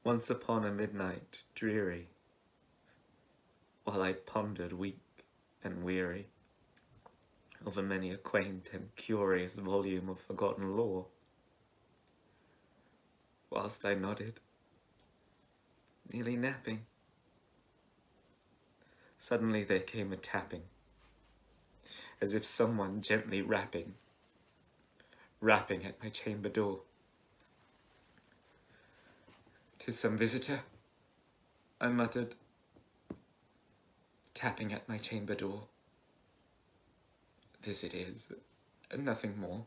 Once upon a midnight dreary, while I pondered weak and weary over many a quaint and curious volume of forgotten lore, whilst I nodded, nearly napping, suddenly there came a tapping, as if someone gently rapping at my chamber door. "'Tis some visitor," I muttered, tapping at my chamber door. "This it is, and nothing more."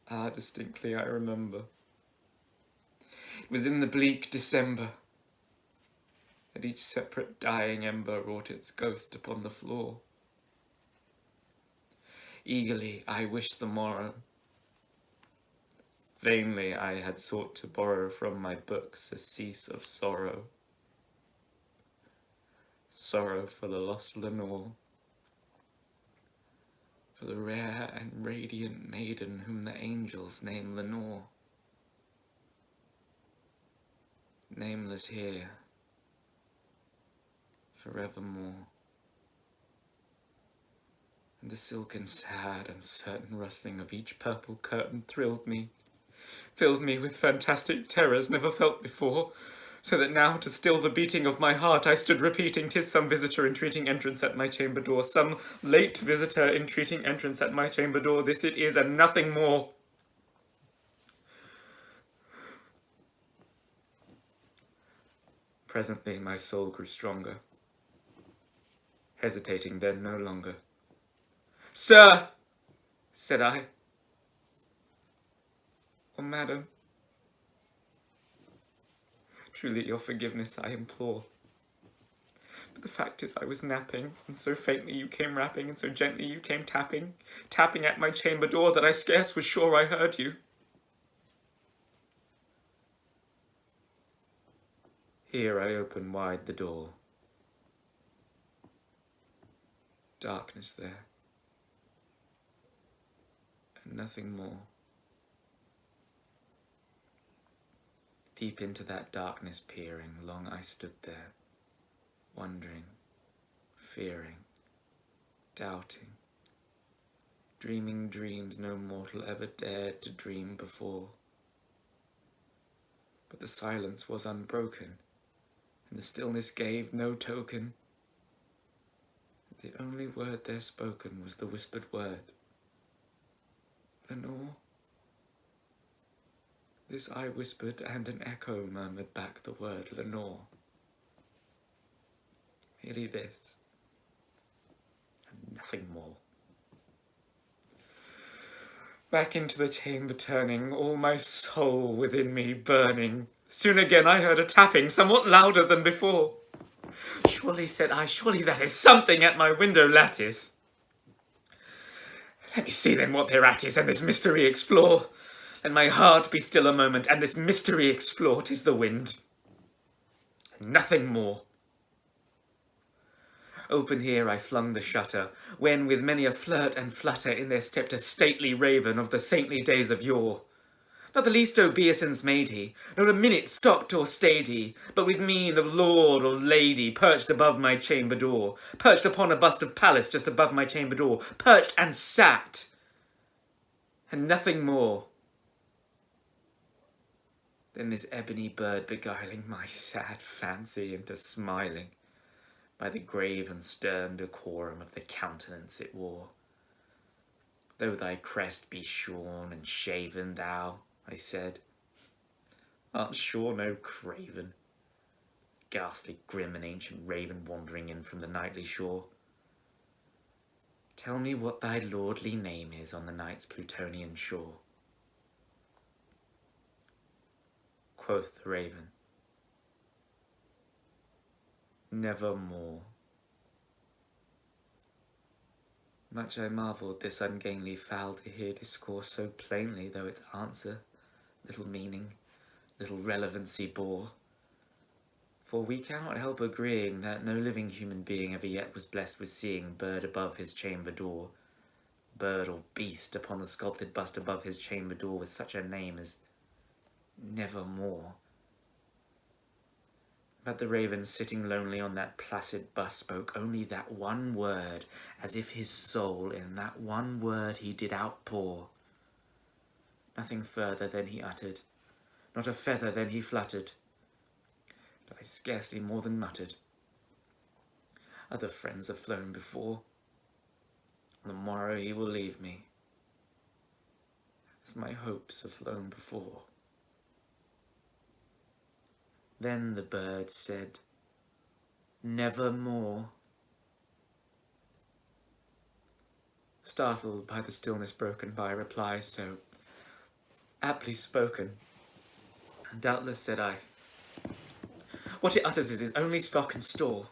Ah, distinctly I remember. It was in the bleak December that each separate dying ember wrought its ghost upon the floor. Eagerly I wished the morrow. Vainly I had sought to borrow from my books a cease of sorrow. Sorrow for the lost Lenore, for the rare and radiant maiden whom the angels name Lenore. Nameless here, forevermore. And the silken, sad, and certain rustling of each purple curtain thrilled me, filled me with fantastic terrors never felt before, so that now, to still the beating of my heart, I stood repeating, "'Tis some visitor entreating entrance at my chamber door, some late visitor entreating entrance at my chamber door, this it is, and nothing more." Presently my soul grew stronger, hesitating then no longer. "Sir," said I, "or madam, truly your forgiveness I implore. But the fact is I was napping, and so faintly you came rapping, and so gently you came tapping at my chamber door, that I scarce was sure I heard you." Here I opened wide the door. Darkness there, and nothing more. Deep into that darkness peering, long I stood there, wondering, fearing, doubting, dreaming dreams no mortal ever dared to dream before. But the silence was unbroken, and the stillness gave no token. The only word there spoken was the whispered word, "Lenore." This I whispered, and an echo murmured back the word "Lenore." Merely this, and nothing more. Back into the chamber turning, all my soul within me burning, soon again I heard a tapping, somewhat louder than before. "Surely," said I, "surely that is something at my window lattice. Let me see then what thereat is, and this mystery explore. Let my heart be still a moment, and this mystery explore. 'Tis the wind, and nothing more." Open here I flung the shutter, when with many a flirt and flutter in there stepped a stately raven of the saintly days of yore. Not the least obeisance made he, not a minute stopped or stayed he, but with mien of lord or lady perched above my chamber door, perched upon a bust of Pallas just above my chamber door, perched and sat, and nothing more. Then this ebony bird beguiling my sad fancy into smiling, by the grave and stern decorum of the countenance it wore. "Though thy crest be shorn and shaven, thou," I said, "art sure no craven, ghastly, grim, and ancient raven wandering in from the nightly shore. Tell me what thy lordly name is on the night's Plutonian shore." Quoth the raven, "Nevermore." Much I marvelled this ungainly fowl to hear discourse so plainly, though its answer little meaning, little relevancy bore. For we cannot help agreeing that no living human being ever yet was blessed with seeing bird above his chamber door, bird or beast upon the sculpted bust above his chamber door with such a name as Nevermore. But the raven sitting lonely on that placid bust spoke only that one word, as if his soul in that one word he did outpour. Nothing further than he uttered, not a feather than he fluttered, but I scarcely more than muttered. Other friends have flown before. On the morrow he will leave me, as my hopes have flown before. Then the bird said, Nevermore. Startled by the stillness broken by a reply so aptly spoken, doubtless, said I, what it utters is his only stock and store,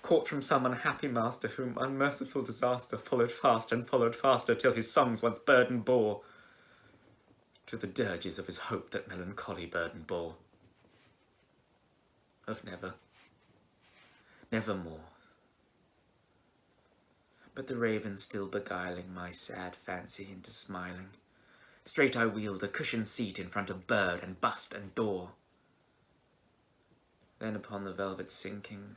caught from some unhappy master whom unmerciful disaster followed fast and followed faster till his songs once burden bore to the dirges of his hope that melancholy burden bore. Of nevermore. But the raven still beguiling my sad fancy into smiling, straight I wheeled a cushioned seat in front of bird and bust and door. Then upon the velvet sinking,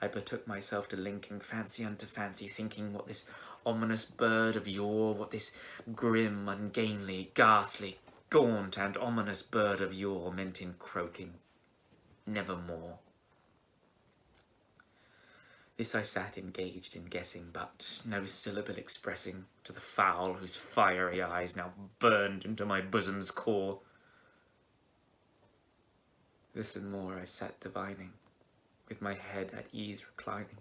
I betook myself to linking fancy unto fancy, thinking what this ominous bird of yore, what this grim, ungainly, ghastly, gaunt and ominous bird of yore meant in croaking, Nevermore. This I sat engaged in guessing, but no syllable expressing to the fowl whose fiery eyes now burned into my bosom's core. This and more I sat divining, with my head at ease reclining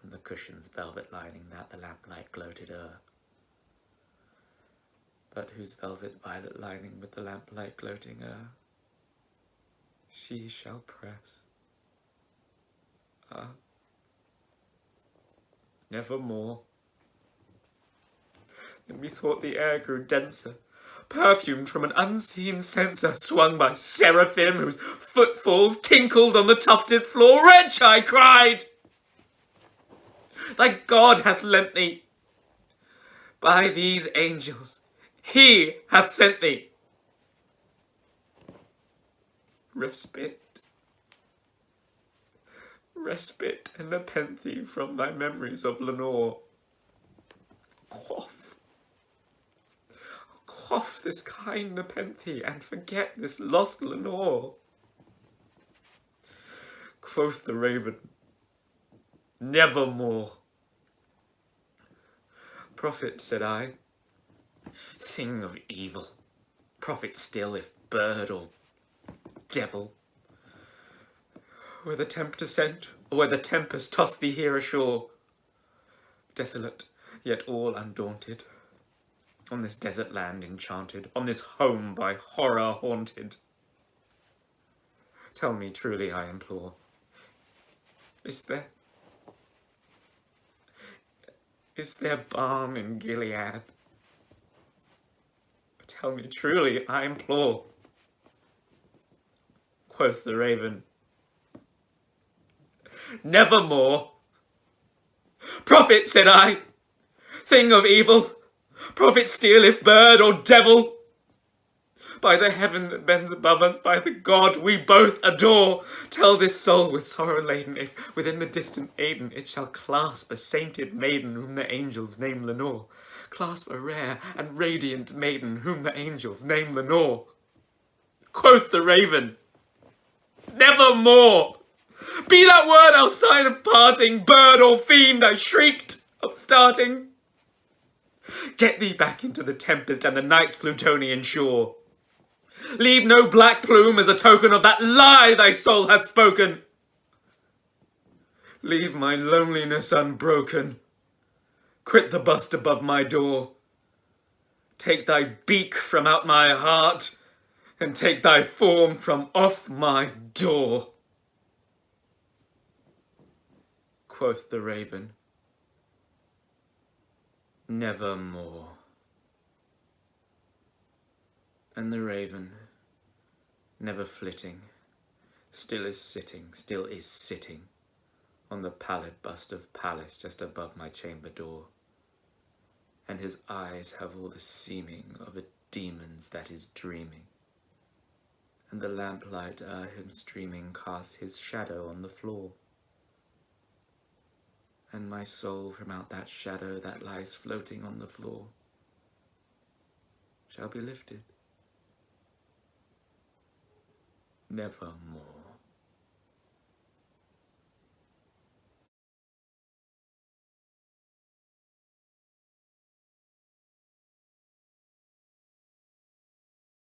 on the cushion's velvet lining that the lamplight gloated o'er, but whose velvet violet lining with the lamplight gloating o'er she shall press. Ah, nevermore. Then methought the air grew denser, perfumed from an unseen censer swung by seraphim whose footfalls tinkled on the tufted floor. Wretch, I cried, thy God hath lent thee. By these angels, he hath sent thee respite, respite and nepenthe from thy memories of Lenore. Quaff this kind nepenthe, and forget this lost Lenore. Quoth the raven, Nevermore. Prophet, said I, thing of evil, prophet still, if bird or devil, where the tempter sent, or where the tempest tossed thee here ashore, desolate, yet all undaunted, on this desert land enchanted, on this home by horror haunted. Tell me truly, I implore, is there balm in Gilead? Tell me truly, I implore. Quoth the raven, Nevermore. Prophet, said I, thing of evil, prophet steal if bird or devil. By the heaven that bends above us, by the God we both adore, tell this soul with sorrow laden, if within the distant Aiden it shall clasp a sainted maiden whom the angels name Lenore, clasp a rare and radiant maiden whom the angels name Lenore. Quoth the raven, Nevermore. Be that word our sign of parting, bird or fiend, I shrieked, upstarting. Get thee back into the tempest and the night's Plutonian shore. Leave no black plume as a token of that lie thy soul hath spoken. Leave my loneliness unbroken. Quit the bust above my door. Take thy beak from out my heart, and take thy form from off my door. Quoth the raven, Nevermore. And the raven, never flitting, still is sitting on the pallid bust of Pallas just above my chamber door, and his eyes have all the seeming of a demon's that is dreaming, and the lamplight o'er him streaming casts his shadow on the floor, and my soul from out that shadow that lies floating on the floor shall be lifted nevermore.